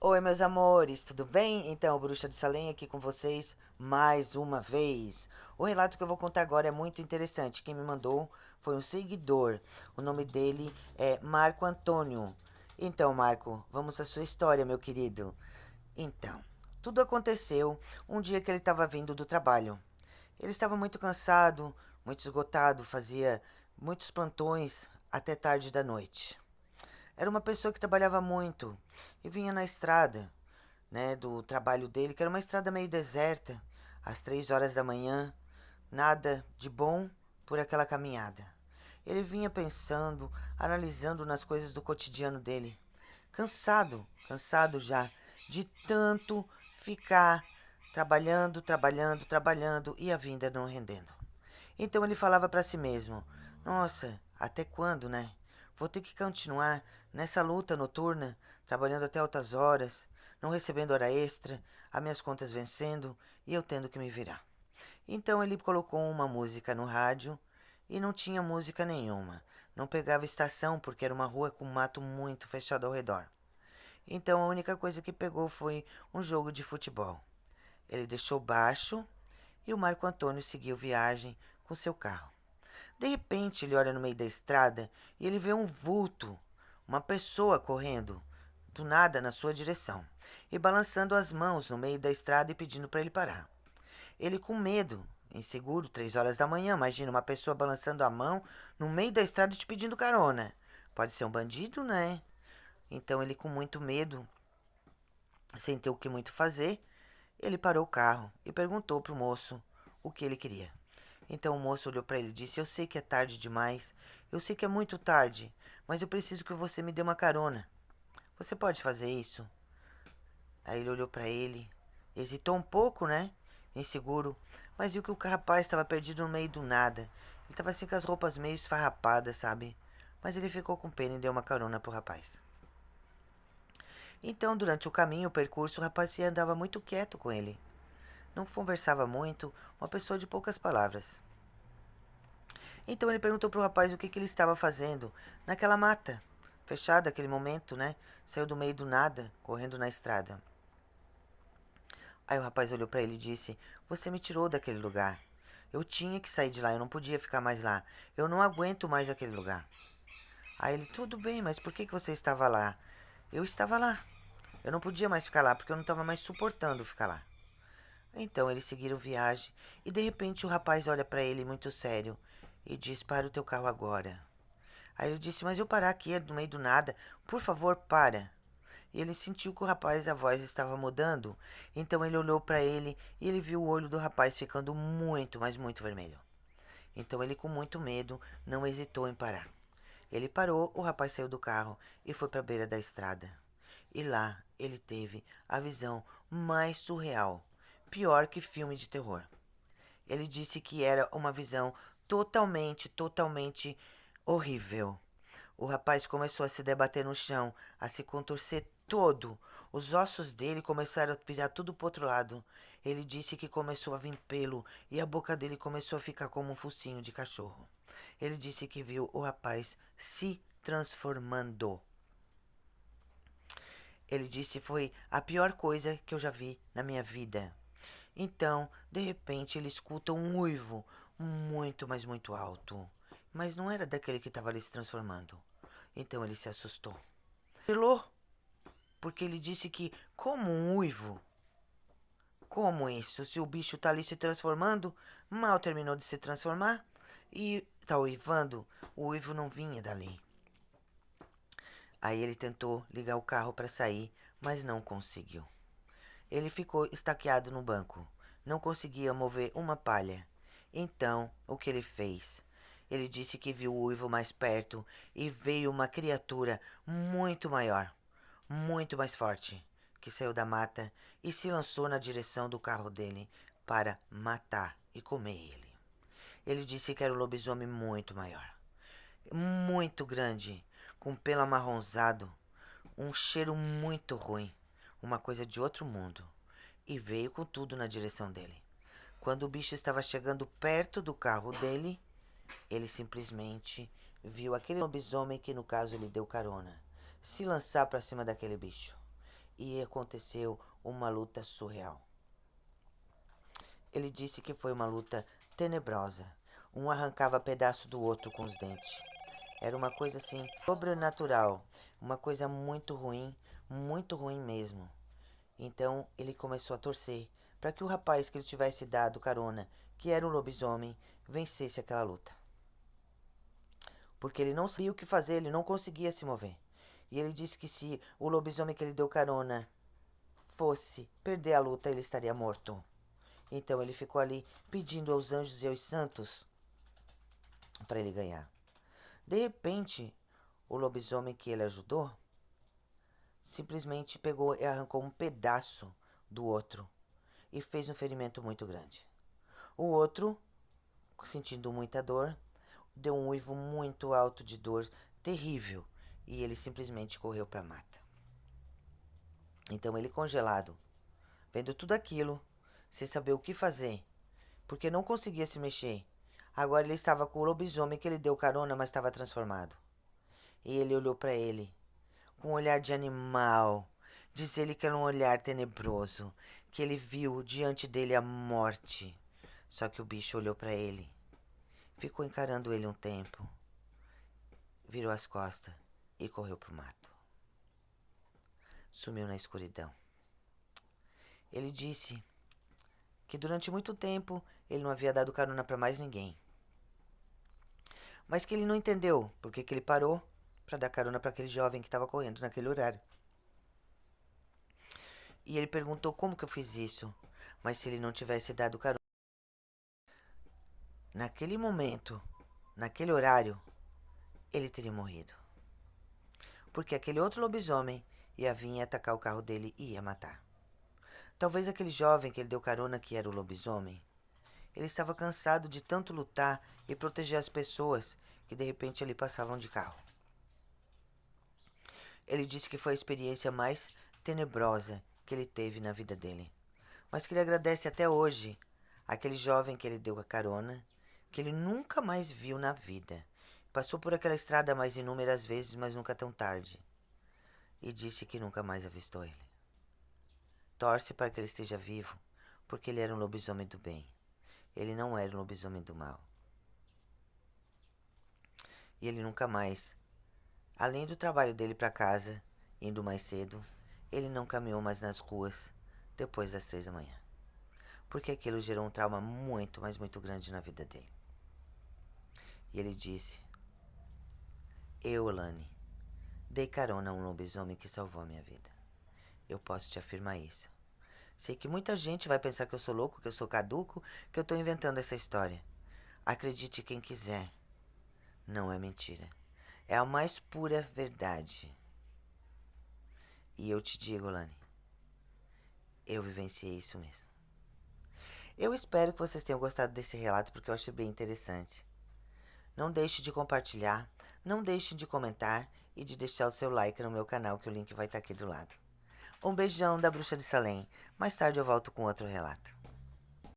Oi, meus amores, tudo bem? Então, Bruxa de Salem aqui com vocês mais uma vez. O relato que eu vou contar agora é muito interessante. Quem me mandou foi um seguidor. O nome dele é Marco Antônio. Então, Marco, vamos à sua história, meu querido. Então, tudo aconteceu um dia que ele estava vindo do trabalho. Ele estava muito cansado, muito esgotado, fazia muitos plantões até tarde da noite. Era uma pessoa que trabalhava muito e vinha na estrada, né, do trabalho dele, que era uma estrada meio deserta, às 3 horas da manhã, nada de bom por aquela caminhada. Ele vinha pensando, analisando nas coisas do cotidiano dele, cansado, cansado já de tanto ficar trabalhando, trabalhando, trabalhando e a vinda não rendendo. Então ele falava para si mesmo: Nossa, até quando, né? Vou ter que continuar nessa luta noturna, trabalhando até altas horas, não recebendo hora extra, as minhas contas vencendo e eu tendo que me virar. Então ele colocou uma música no rádio e não tinha música nenhuma. Não pegava estação porque era uma rua com mato muito fechado ao redor. Então a única coisa que pegou foi um jogo de futebol. Ele deixou baixo e o Marco Antônio seguiu viagem com seu carro. De repente, ele olha no meio da estrada e ele vê um vulto, uma pessoa correndo do nada na sua direção e balançando as mãos no meio da estrada e pedindo para ele parar. Ele com medo, inseguro, 3 horas da manhã, imagina uma pessoa balançando a mão no meio da estrada e te pedindo carona. Pode ser um bandido, né? Então ele com muito medo, sem ter o que muito fazer, ele parou o carro e perguntou pro moço o que ele queria. Então o moço olhou para ele e disse: Eu sei que é tarde demais, eu sei que é muito tarde, mas eu preciso que você me dê uma carona. Você pode fazer isso? Aí ele olhou para ele, hesitou um pouco, né? Inseguro, mas viu que o rapaz estava perdido no meio do nada. Ele estava assim com as roupas meio esfarrapadas, sabe? Mas ele ficou com pena e deu uma carona pro rapaz. Então, durante o caminho, o percurso, o rapaz andava muito quieto com ele. Não conversava muito, uma pessoa de poucas palavras. Então ele perguntou pro rapaz o que ele estava fazendo naquela mata, fechada naquele momento, né? Saiu do meio do nada, correndo na estrada. Aí o rapaz olhou para ele e disse: Você me tirou daquele lugar. Eu tinha que sair de lá, eu não podia ficar mais lá. Eu não aguento mais aquele lugar. Aí ele: Tudo bem, mas por que você estava lá? Eu estava lá. Eu não podia mais ficar lá porque eu não estava mais suportando ficar lá. Então eles seguiram viagem e de repente o rapaz olha para ele muito sério e diz: Para o teu carro agora. Aí ele disse: Mas eu parar aqui no meio do nada, por favor, para. E ele sentiu que o rapaz, a voz estava mudando. Então ele olhou para ele e ele viu o olho do rapaz ficando muito, mas muito vermelho. Então ele, com muito medo, não hesitou em parar. Ele parou, o rapaz saiu do carro e foi para a beira da estrada. E lá ele teve a visão mais surreal, pior que filme de terror. Ele disse que era uma visão totalmente horrível. O rapaz começou a se debater no chão, a se contorcer todo. Os ossos dele começaram a virar tudo pro outro lado. Ele disse que começou a vir pelo e a boca dele começou a ficar como um focinho de cachorro. Ele disse que viu o rapaz se transformando. Ele disse foi a pior coisa que eu já vi na minha vida. Então, de repente, ele escuta um uivo muito, mas muito alto. Mas não era daquele que estava ali se transformando. Então ele se assustou. Gelou, porque ele disse que, como um uivo, como isso? Se o bicho tá ali se transformando, mal terminou de se transformar e tá uivando, o uivo não vinha dali. Aí ele tentou ligar o carro para sair, mas não conseguiu. Ele ficou estaqueado no banco. Não conseguia mover uma palha. Então, o que ele fez? Ele disse que viu o uivo mais perto e veio uma criatura muito maior, muito mais forte, que saiu da mata e se lançou na direção do carro dele para matar e comer ele. Ele disse que era um lobisomem muito maior, muito grande, com pelo amarronzado, um cheiro muito ruim, uma coisa de outro mundo, e veio com tudo na direção dele. Quando o bicho estava chegando perto do carro dele, ele simplesmente viu aquele lobisomem que no caso lhe deu carona se lançar para cima daquele bicho. e aconteceu uma luta surreal. Ele disse que foi uma luta tenebrosa. Um arrancava pedaço do outro com os dentes. Era uma coisa assim, sobrenatural. Uma coisa muito ruim mesmo. Então ele começou a torcer para que o rapaz que ele tivesse dado carona, que era um lobisomem, vencesse aquela luta. Porque ele não sabia o que fazer, ele não conseguia se mover. E ele disse que se o lobisomem que ele deu carona fosse perder a luta, ele estaria morto. Então ele ficou ali pedindo aos anjos e aos santos para ele ganhar. De repente, o lobisomem que ele ajudou simplesmente pegou e arrancou um pedaço do outro e fez um ferimento muito grande. O outro, sentindo muita dor, deu um uivo muito alto de dor, terrível, e ele simplesmente correu para a mata. Então ele, congelado, vendo tudo aquilo, sem saber o que fazer, porque não conseguia se mexer. Agora ele estava com o lobisomem que ele deu carona, mas estava transformado. E ele olhou para ele com um olhar de animal. Diz ele que era um olhar tenebroso, que ele viu diante dele a morte. Só que o bicho olhou para ele, ficou encarando ele um tempo, virou as costas e correu pro mato. Sumiu na escuridão. Ele disse que durante muito tempo ele não havia dado carona para mais ninguém. Mas que ele não entendeu porque que ele parou para dar carona para aquele jovem que estava correndo naquele horário. E ele perguntou como que eu fiz isso, mas se ele não tivesse dado carona naquele momento, naquele horário, ele teria morrido. Porque aquele outro lobisomem ia vir atacar o carro dele e ia matar. Talvez aquele jovem que ele deu carona, que era o lobisomem, ele estava cansado de tanto lutar e proteger as pessoas que de repente ali passavam de carro. Ele disse que foi a experiência mais tenebrosa que ele teve na vida dele, mas que ele agradece até hoje aquele jovem que ele deu a carona, que ele nunca mais viu na vida. Passou por aquela estrada mais inúmeras vezes, mas nunca tão tarde. E disse que nunca mais avistou ele. Torce para que ele esteja vivo, porque ele era um lobisomem do bem. Ele não era um lobisomem do mal. E ele nunca mais, além do trabalho dele para casa, indo mais cedo, ele não caminhou mais nas ruas depois das 3 da manhã. Porque aquilo gerou um trauma muito, mas muito grande na vida dele. E ele disse: eu, Lani, dei carona a um lobisomem que salvou a minha vida. Eu posso te afirmar isso. Sei que muita gente vai pensar que eu sou louco, que eu sou caduco, que eu tô inventando essa história. Acredite quem quiser. Não é mentira. É a mais pura verdade. E eu te digo, Lani, eu vivenciei isso mesmo. Eu espero que vocês tenham gostado desse relato, porque eu achei bem interessante. Não deixe de compartilhar, não deixe de comentar e de deixar o seu like no meu canal, que o link vai estar aqui do lado. Um beijão da Bruxa de Salem. Mais tarde eu volto com outro relato.